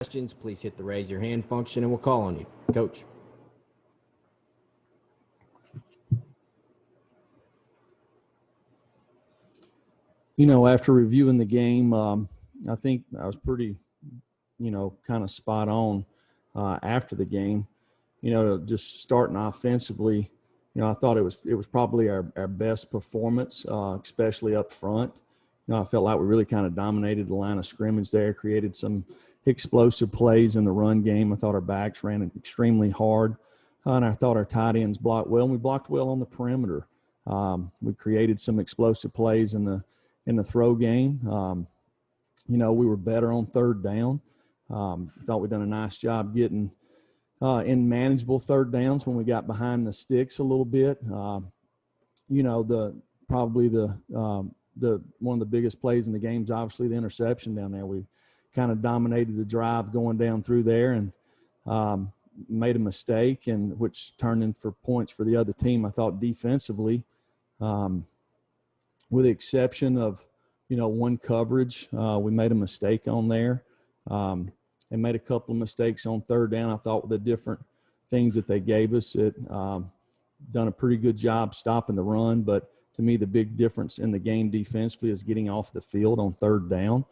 Questions, please hit the raise your hand function and we'll call on you. Coach. You know, after reviewing the game, I think I was pretty, kind of spot on after the game. Just starting offensively, I thought it was probably our best performance, especially up front. I felt like we really kind of dominated the line of scrimmage there, created some explosive plays in the run game. I thought our backs ran extremely hard, and I thought our tight ends blocked well, and we blocked well on the perimeter. We created some explosive plays in the throw game. We were better on third down. Thought we'd done a nice job getting in manageable third downs when we got behind the sticks a little bit. The one of the biggest plays in the game is obviously the interception down there. We kind of dominated the drive going down through there and made a mistake, and which turned in for points for the other team. I thought defensively, with the exception of one coverage, we made a mistake on there, and made a couple of mistakes on third down. I thought with the different things that they gave us, it done a pretty good job stopping the run. But to me, the big difference in the game defensively is getting off the field on third down.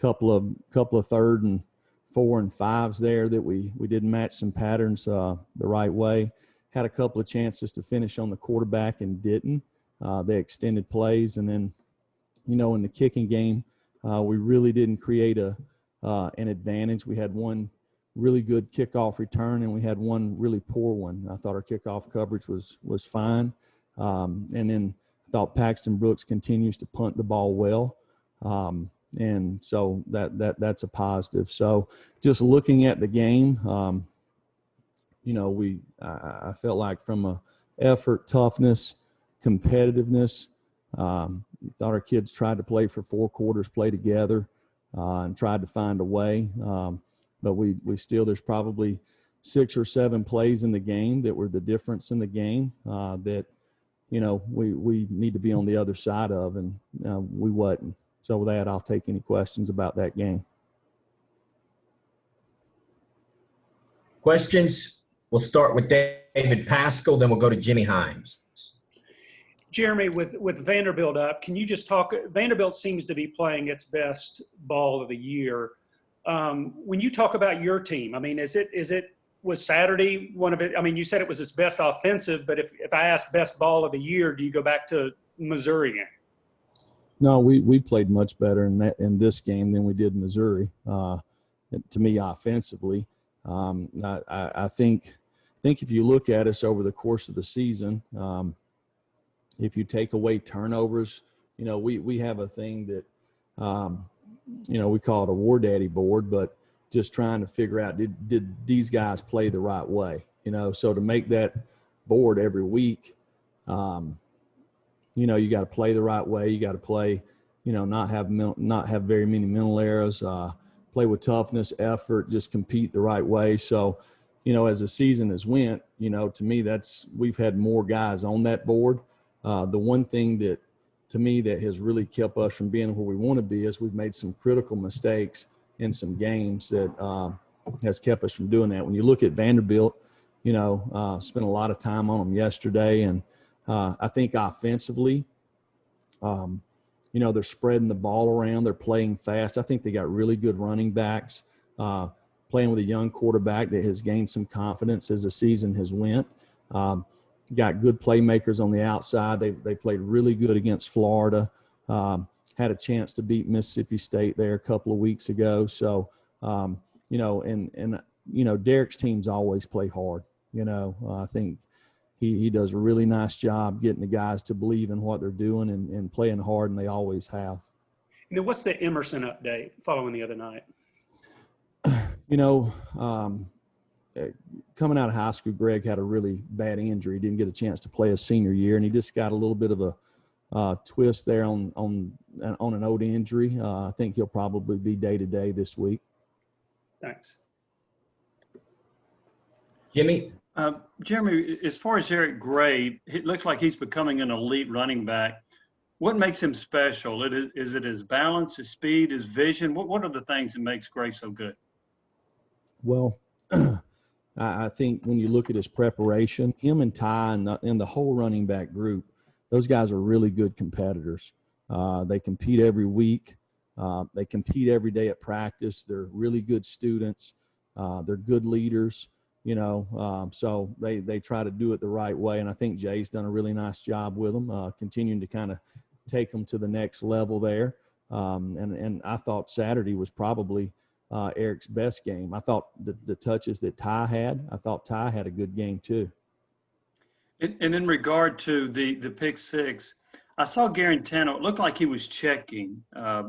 Couple of third and 4 and 5s there that we didn't match some patterns the right way. Had a couple of chances to finish on the quarterback and didn't. They extended plays, and then in the kicking game, we really didn't create an advantage. We had one really good kickoff return, and we had one really poor one. I thought our kickoff coverage was fine. And then I thought Paxton Brooks continues to punt the ball well. And so that's a positive. So just looking at the game, I felt like from a effort, toughness, competitiveness, thought our kids tried to play for 4 quarters, play together, and tried to find a way. But there's probably 6 or 7 plays in the game that were the difference in the game that we need to be on the other side of, and we wasn't. So with that, I'll take any questions about that game. Questions? We'll start with David Pascal, then we'll go to Jimmy Himes. Jeremy, with Vanderbilt up, can you just talk? Vanderbilt seems to be playing its best ball of the year. When you talk about your team, I mean, was Saturday one of it? I mean, you said it was its best offensive, but if I ask best ball of the year, do you go back to Missouri again? No, we played much better in this game than we did in Missouri. To me, offensively, I think if you look at us over the course of the season, if you take away turnovers, we have a thing that we call it a War Daddy board, but just trying to figure out did these guys play the right way? So to make that board every week, you got to play the right way. You got to play, not have very many mental errors, play with toughness, effort, just compete the right way. So, as the season has went, to me, we've had more guys on that board. The one thing that, to me, that has really kept us from being where we want to be is we've made some critical mistakes in some games that has kept us from doing that. When you look at Vanderbilt, spent a lot of time on them yesterday, and I think offensively, they're spreading the ball around. They're playing fast. I think they got really good running backs, playing with a young quarterback that has gained some confidence as the season has went. Got good playmakers on the outside. They played really good against Florida. Had a chance to beat Mississippi State there a couple of weeks ago. So, Derek's teams always play hard. I think he does a really nice job getting the guys to believe in what they're doing and playing hard, and they always have. And then what's the Emerson update following the other night? Coming out of high school, Greg had a really bad injury. Didn't get a chance to play his senior year, and he just got a little bit of a twist there on an old injury. I think he'll probably be day-to-day this week. Thanks. Jimmy? Jeremy, as far as Eric Gray, it looks like he's becoming an elite running back. What makes him special? Is it his balance, his speed, his vision? What are the things that makes Gray so good? Well, I think when you look at his preparation, him and Ty and the whole running back group, those guys are really good competitors. They compete every week. They compete every day at practice. They're really good students. They're good leaders, so they try to do it the right way. And I think Jay's done a really nice job with them, continuing to kind of take them to the next level there. And I thought Saturday was probably Eric's best game. I thought the touches that Ty had, I thought Ty had a good game too. And in regard to the pick six, I saw Guarantano. It looked like he was checking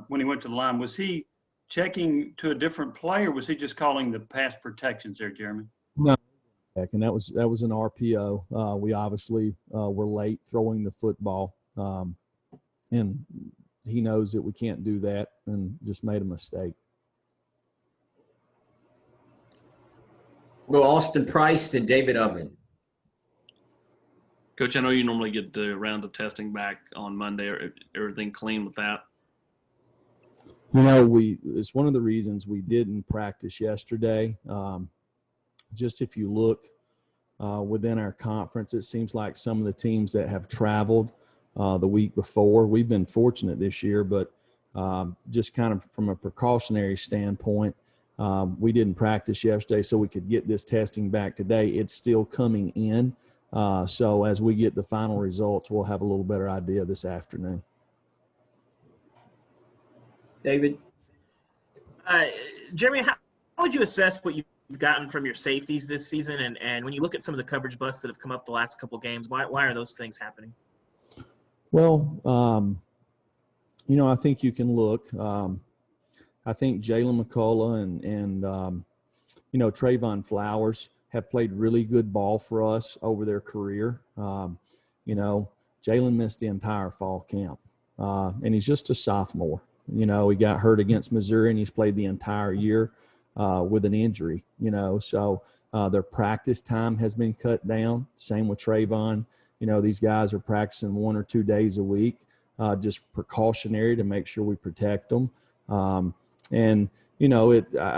when he went to the line. Was he checking to a different play, or was he just calling the pass protections there, Jeremy? No, and that was an RPO. We obviously were late throwing the football, and he knows that we can't do that, and just made a mistake. We'll go Austin Price to David Oven. Coach, I know you normally get the round of testing back on Monday. Or everything clean with that? It's one of the reasons we didn't practice yesterday. Just if you look within our conference, it seems like some of the teams that have traveled the week before, we've been fortunate this year, but just kind of from a precautionary standpoint, we didn't practice yesterday so we could get this testing back today. It's still coming in. So as we get the final results, we'll have a little better idea this afternoon. David? Jeremy, how would you assess what you've gotten from your safeties this season? And when you look at some of the coverage busts that have come up the last couple of games, why are those things happening? Well, I think you can look. I think Jalen McCullough and Trayvon Flowers have played really good ball for us over their career. Jalen missed the entire fall camp, and he's just a sophomore. He got hurt against Missouri, and he's played the entire year with an injury, So their practice time has been cut down. Same with Trayvon. These guys are practicing 1 or 2 days a week, just precautionary to make sure we protect them. I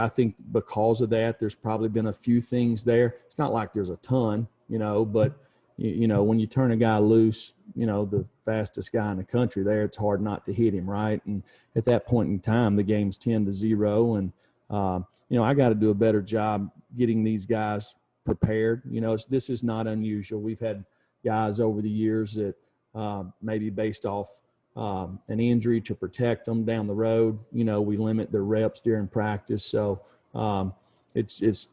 think because of that, there's probably been a few things there. It's not like there's a ton, but when you turn a guy loose, the fastest guy in the country there, it's hard not to hit him, right? And at that point in time, the game's 10-0, and I got to do a better job getting these guys prepared. This is not unusual. We've had guys over the years that maybe based off an injury to protect them down the road, we limit their reps during practice. So it's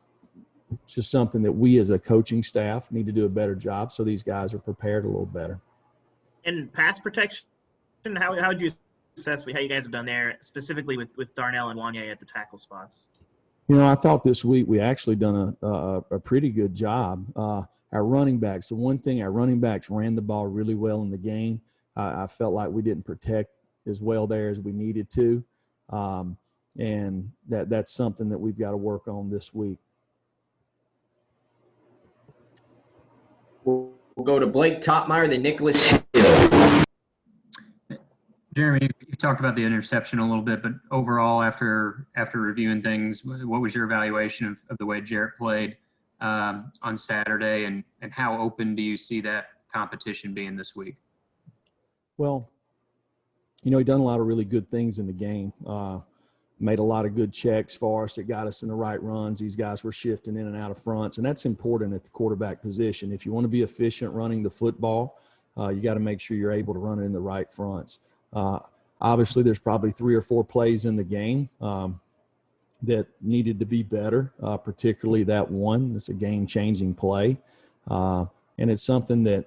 just something that we as a coaching staff need to do a better job so these guys are prepared a little better. And pass protection, how would you assess how you guys have done there, specifically with Darnell and Wanye at the tackle spots? I thought this week we actually done a pretty good job. Our running backs, the one thing, our running backs ran the ball really well in the game. I felt like we didn't protect as well there as we needed to. And that's something that we've got to work on this week. We'll go to Blake Topmeyer, then Nicholas. Jeremy, you talked about the interception a little bit, but overall, after reviewing things, what was your evaluation of the way Jarrett played on Saturday, and how open do you see that competition being this week? Well, he done a lot of really good things in the game. Made a lot of good checks for us. It got us in the right runs. These guys were shifting in and out of fronts, and that's important at the quarterback position. If you want to be efficient running the football, you got to make sure you're able to run it in the right fronts. Obviously, there's probably 3 or 4 plays in the game that needed to be better, particularly that one. It's a game-changing play, and it's something that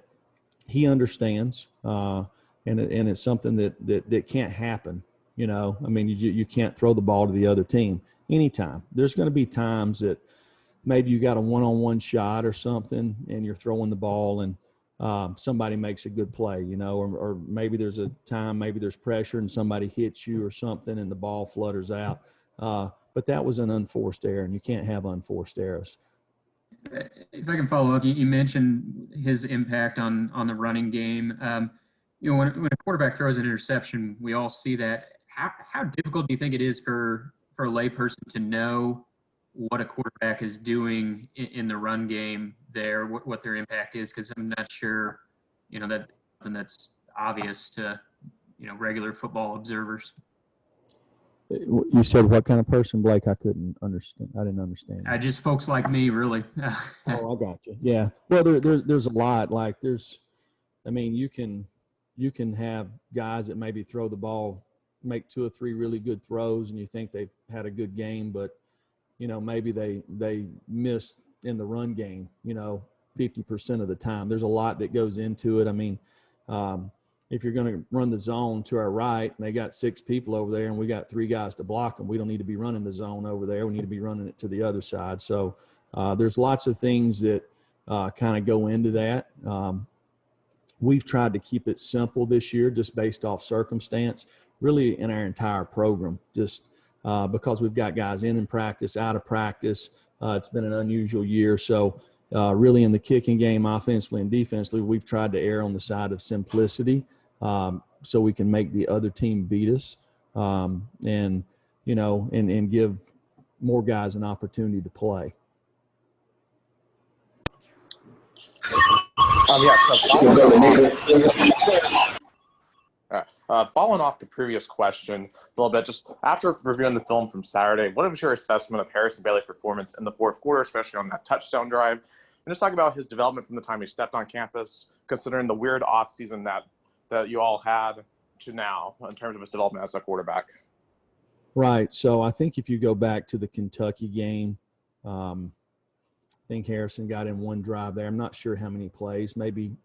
he understands, and it's something that can't happen. You can't throw the ball to the other team anytime. There's going to be times that maybe you got a one-on-one shot or something, and you're throwing the ball, and somebody makes a good play, or maybe there's a time, maybe there's pressure and somebody hits you or something and the ball flutters out. But that was an unforced error, and you can't have unforced errors. If I can follow up, you mentioned his impact on the running game. when a quarterback throws an interception, we all see that. How difficult do you think it is for a layperson to know what a quarterback is doing in the run game there, what their impact is? Because I'm not sure, that's something that's obvious to, regular football observers. You said what kind of person, Blake? I couldn't understand. I didn't understand. Just folks like me, really. Oh, I got you. Yeah. Well, there's a lot. Like you can have guys that maybe throw the ball, make 2 or 3 really good throws, and you think they've had a good game, but maybe they miss in the run game, 50% of the time. There's a lot that goes into it. I mean, if you're going to run the zone to our right, and they got 6 people over there, and we got 3 guys to block them, we don't need to be running the zone over there. We need to be running it to the other side. So there's lots of things that kind of go into that. We've tried to keep it simple this year, just based off circumstance, really in our entire program, just because we've got guys in practice, out of practice. It's been an unusual year. So really in the kicking game, offensively and defensively, we've tried to err on the side of simplicity so we can make the other team beat us and give more guys an opportunity to play. Following off the previous question a little bit, just after reviewing the film from Saturday, what was your assessment of Harrison Bailey's performance in the fourth quarter, especially on that touchdown drive? And just talk about his development from the time he stepped on campus, considering the weird off season that you all had to now in terms of his development as a quarterback. Right. So I think if you go back to the Kentucky game, I think Harrison got in 1 drive there. I'm not sure how many plays, maybe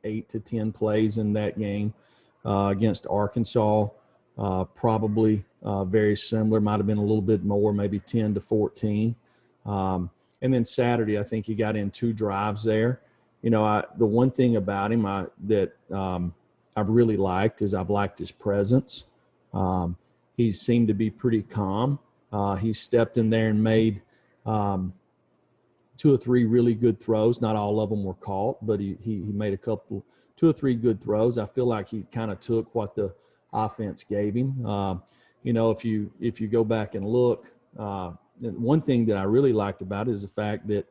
8 to 10 plays in that game against Arkansas. Probably very similar, might have been a little bit more, maybe 10 to 14. And then Saturday, I think he got in 2 drives there. The one thing about him that I've really liked is I've liked his presence. He seemed to be pretty calm. He stepped in there and made 2 or 3 really good throws. Not all of them were caught, but he made 2 or 3 good throws. I feel like he kind of took what the offense gave him. If you go back and look, one thing that I really liked about it is the fact that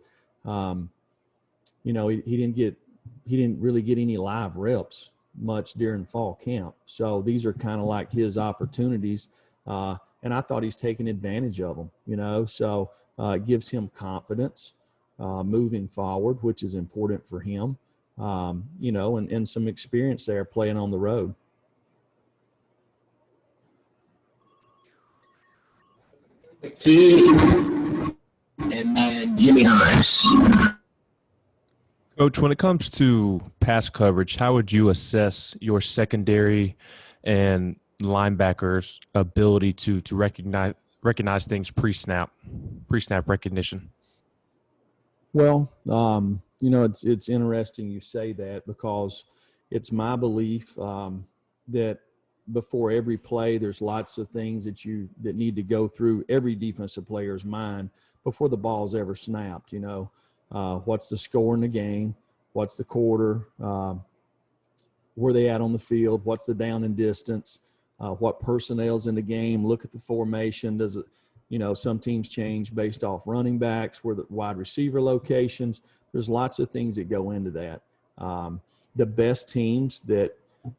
he didn't really get any live reps much during fall camp. So these are kind of like his opportunities, and I thought he's taking advantage of them. So it gives him confidence moving forward, which is important for him. And some experience there playing on the road. And then Jimmy Himes. Coach, when it comes to pass coverage, how would you assess your secondary and linebackers' ability to recognize things pre-snap recognition? Well, it's interesting you say that, because it's my belief that before every play, there's lots of things that need to go through every defensive player's mind before the ball's ever snapped. What's the score in the game? What's the quarter? Where they at on the field? What's the down and distance? What personnel's in the game? Look at the formation. Does it, some teams change based off running backs, where the wide receiver locations. There's lots of things that go into that. The best teams that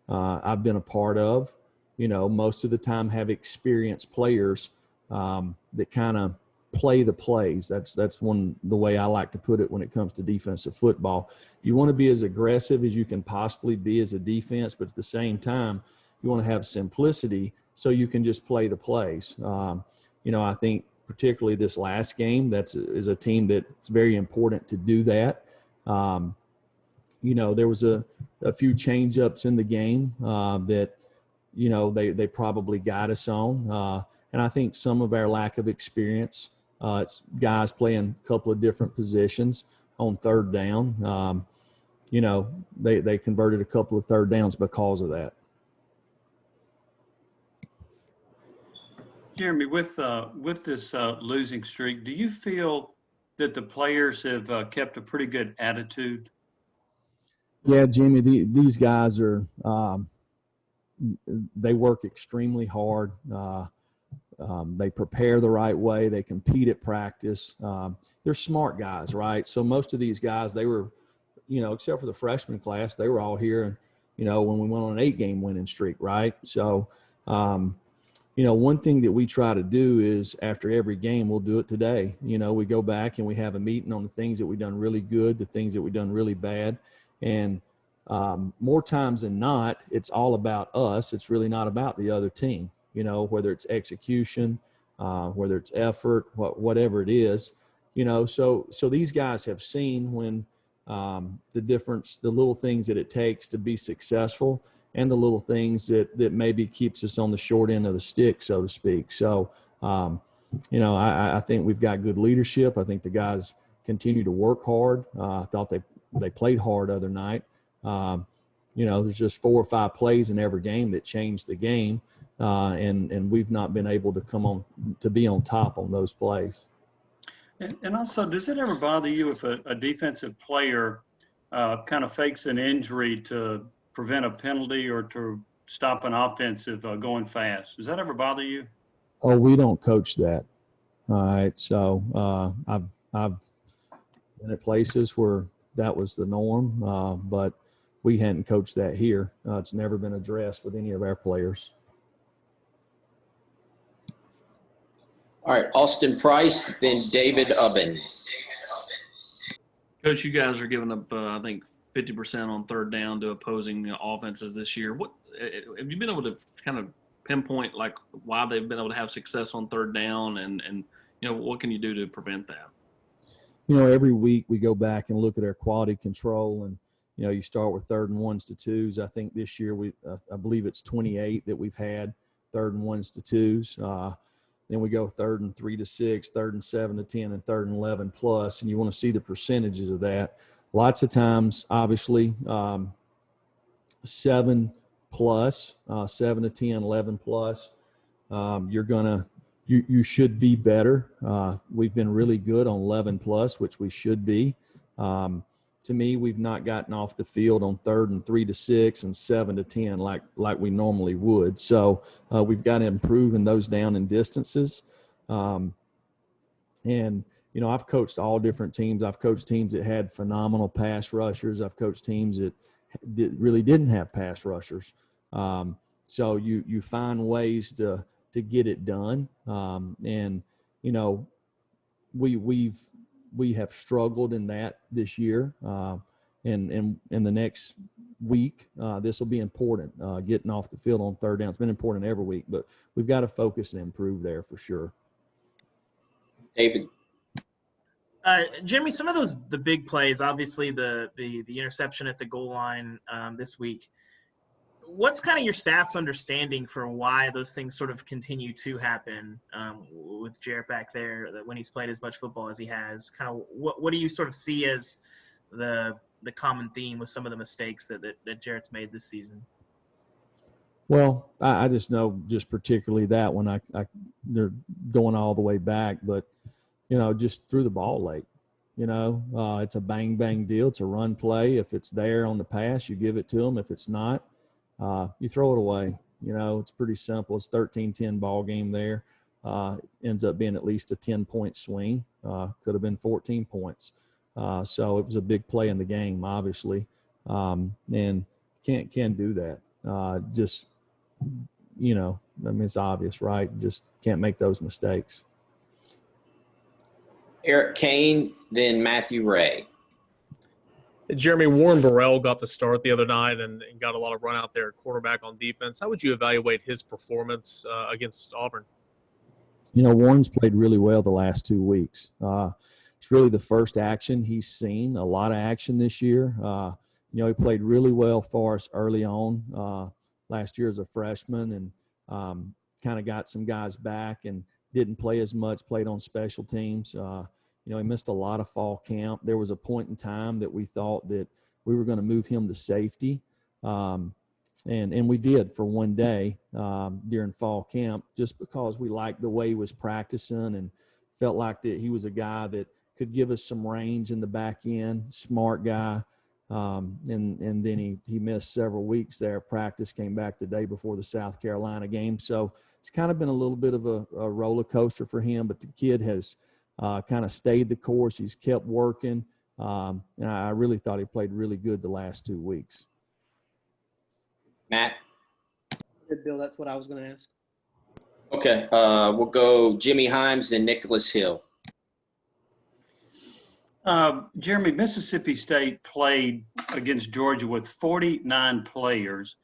I've been a part of, most of the time have experienced players that kind of play the plays. That's the way I like to put it when it comes to defensive football. You want to be as aggressive as you can possibly be as a defense, but at the same time, you want to have simplicity so you can just play the plays. I think particularly this last game, is a team that's very important to do that. There was a few change-ups in the game that, they probably got us on. And I think some of our lack of experience, it's guys playing a couple of different positions on third down. They converted a couple of third downs because of that. Jeremy, with this losing streak, do you feel that the players have kept a pretty good attitude? Yeah, Jimmy, these guys are they work extremely hard. They prepare the right way. They compete at practice. They're smart guys, right? So most of these guys, they were, except for the freshman class, they were all here, when we went on an 8-game winning streak, right? So, one thing that we try to do is after every game, we'll do it today. We go back and we have a meeting on the things that we've done really good, the things that we've done really bad. And more times than not, it's all about us. It's really not about the other team, whether it's execution, whether it's effort, whatever it is, so these guys have seen when the difference, the little things that it takes to be successful and the little things that maybe keeps us on the short end of the stick, so to speak. So, I think we've got good leadership. I think the guys continue to work hard. I thought they played hard other night. There's just 4 or 5 plays in every game that changed the game. And we've not been able to be on top on those plays. And also, does it ever bother you if a defensive player kind of fakes an injury to prevent a penalty or to stop an offensive going fast? Does that ever bother you? Oh, we don't coach that. All right. So I've been at places where that was the norm, but we hadn't coached that here. It's never been addressed with any of our players. All right, Austin Price, then David Ubben. Coach, you guys are giving up, I think, 50% on third down to opposing offenses this year. What have you been able to kind of pinpoint, like, why they've been able to have success on third down, and what can you do to prevent that? Every week we go back and look at our quality control, and you start with 3rd and 1s to 2s. I think this year I believe it's 28 that we've had 3rd and 1s to 2s. Then we go 3rd and 3 to 6, 3rd and 7 to 10, and 3rd and 11 plus, and you want to see the percentages of that. Lots of times, obviously, 7 plus, 7 to 10, 11 plus. You should be better. We've been really good on 11 plus, which we should be. To me, we've not gotten off the field on 3rd and 3 to 6 and 7 to 10 like we normally would. So we've got to improve in those down and distances. I've coached all different teams. I've coached teams that had phenomenal pass rushers. I've coached teams that really didn't have pass rushers. So you find ways to get it done. We have struggled in that this year. And in the next week, this will be important, getting off the field on third down. It's been important every week, but we've got to focus and improve there for sure. David. Jeremy, some of the big plays, obviously the interception at the goal line this week. What's kind of your staff's understanding for why those things sort of continue to happen with Jarrett back there, that when he's played as much football as he has? Kind of what do you sort of see as the common theme with some of the mistakes that Jarrett's made this season? Well, I just know just particularly that when they're going all the way back, but just threw the ball late. It's a bang bang deal. It's a run play. If it's there on the pass, you give it to them. If it's not, you throw it away. It's pretty simple. It's 13-10 ball game there. Ends up being at least a 10-point swing. Could have been 14 points. So it was a big play in the game, obviously, and can't do that. It's obvious, right? Just can't make those mistakes. Eric Kane, then Matthew Ray. Jeremy, Warren Burrell got the start the other night and got a lot of run out there at quarterback on defense. How would you evaluate his performance against Auburn? Warren's played really well the last 2 weeks. It's really the first action he's seen, a lot of action this year. He played really well for us early on last year as a freshman, and kind of got some guys back and didn't play as much, played on special teams. He missed a lot of fall camp. There was a point in time that we thought that we were going to move him to safety. And we did for one day during fall camp, just because we liked the way he was practicing and felt like that he was a guy that could give us some range in the back end, smart guy. And then he missed several weeks there of practice, came back the day before the South Carolina game. So it's kind of been a little bit of a roller coaster for him, but the kid has kind of stayed the course. He's kept working. And I really thought he played really good the last 2 weeks. Matt? Bill, that's what I was going to ask. Okay, we'll go Jimmy Himes and Nicholas Hill. Jeremy, Mississippi State played against Georgia with 49 players.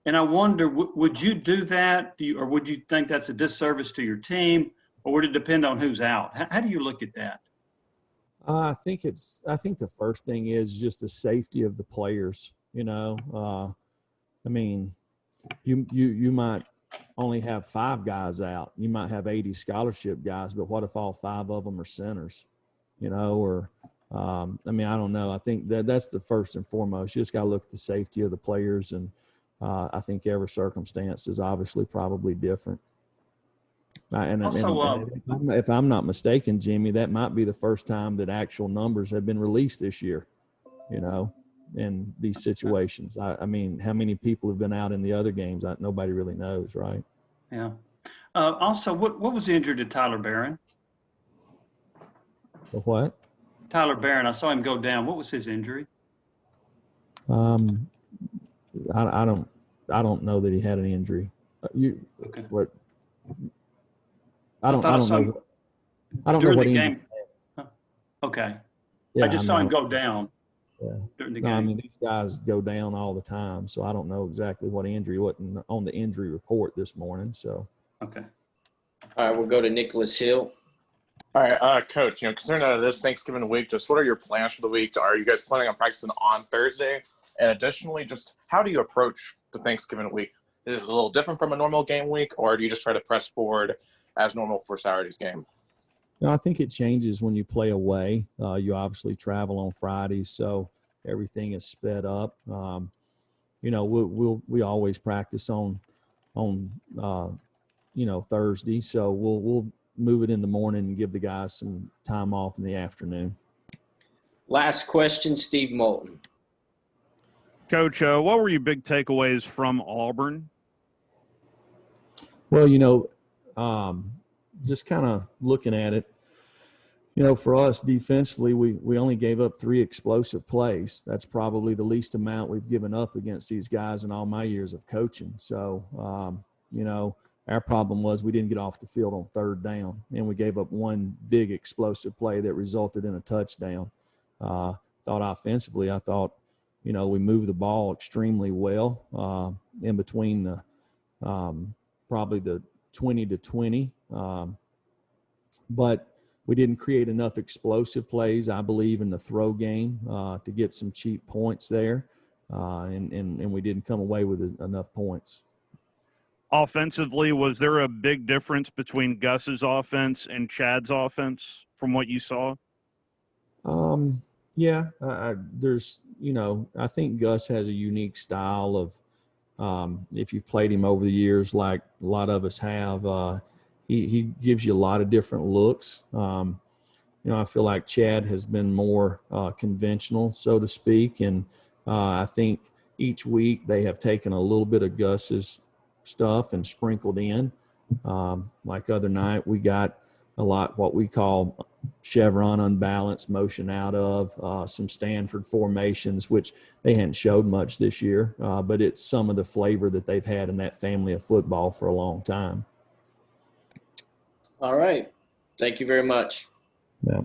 And I wonder, would you do that? Or would you think that's a disservice to your team? Or would it depend on who's out? How do you look at that? I think the first thing is just the safety of the players. You know, I mean, you might only have 5 guys out. You might have 80 scholarship guys, but what if all 5 of them are centers? You know, or I mean, I don't know. I think that's the first and foremost. You just got to look at the safety of the players, and I think every circumstance is obviously probably different. And if I'm not mistaken, Jimmy, that might be the first time that actual numbers have been released this year, you know, in these situations. I mean, how many people have been out in the other games? Nobody really knows, right? Yeah. Also, what was injured to Tyler Barron? What? Tyler Barron, I saw him go down. What was his injury? I don't know that he had an injury. Okay. What? I don't know what injury. Huh. Okay. Yeah, I just saw him go down. Yeah. During the No, game. I mean, these guys go down all the time, so I don't know exactly what injury. Wasn't on the injury report this morning. So. Okay. All right, we'll go to Nicholas Hill. All right, Coach, concerning this Thanksgiving week, just what are your plans for the week? Are you guys planning on practicing on Thursday? And additionally, just how do you approach the Thanksgiving week? Is it a little different from a normal game week, or do you just try to press forward as normal for Saturday's game? No, I think it changes when you play away. You obviously travel on Fridays, so everything is sped up. We always practice on Thursday, so we'll move it in the morning and give the guys some time off in the afternoon. Last question, Steve Moulton. Coach, what were your big takeaways from Auburn? Well, just kind of looking at it, for us defensively, we only gave up 3 explosive plays. That's probably the least amount we've given up against these guys in all my years of coaching. So, our problem was we didn't get off the field on 3rd down, and we gave up 1 big explosive play that resulted in a touchdown. Thought offensively, I thought, we moved the ball extremely well in between the probably the 20 to 20. But we didn't create enough explosive plays, I believe, in the throw game to get some cheap points there, and we didn't come away with enough points. Offensively, was there a big difference between Gus's offense and Chad's offense from what you saw? Yeah, there's, I think Gus has a unique style of, if you've played him over the years, like a lot of us have, he gives you a lot of different looks. I feel like Chad has been more conventional, so to speak, and I think each week they have taken a little bit of Gus's stuff and sprinkled in. Like other night, we got a lot what we call chevron unbalanced motion out of some Stanford formations, which they hadn't showed much this year, but it's some of the flavor that they've had in that family of football for a long time. All right. Thank you very much. Yeah.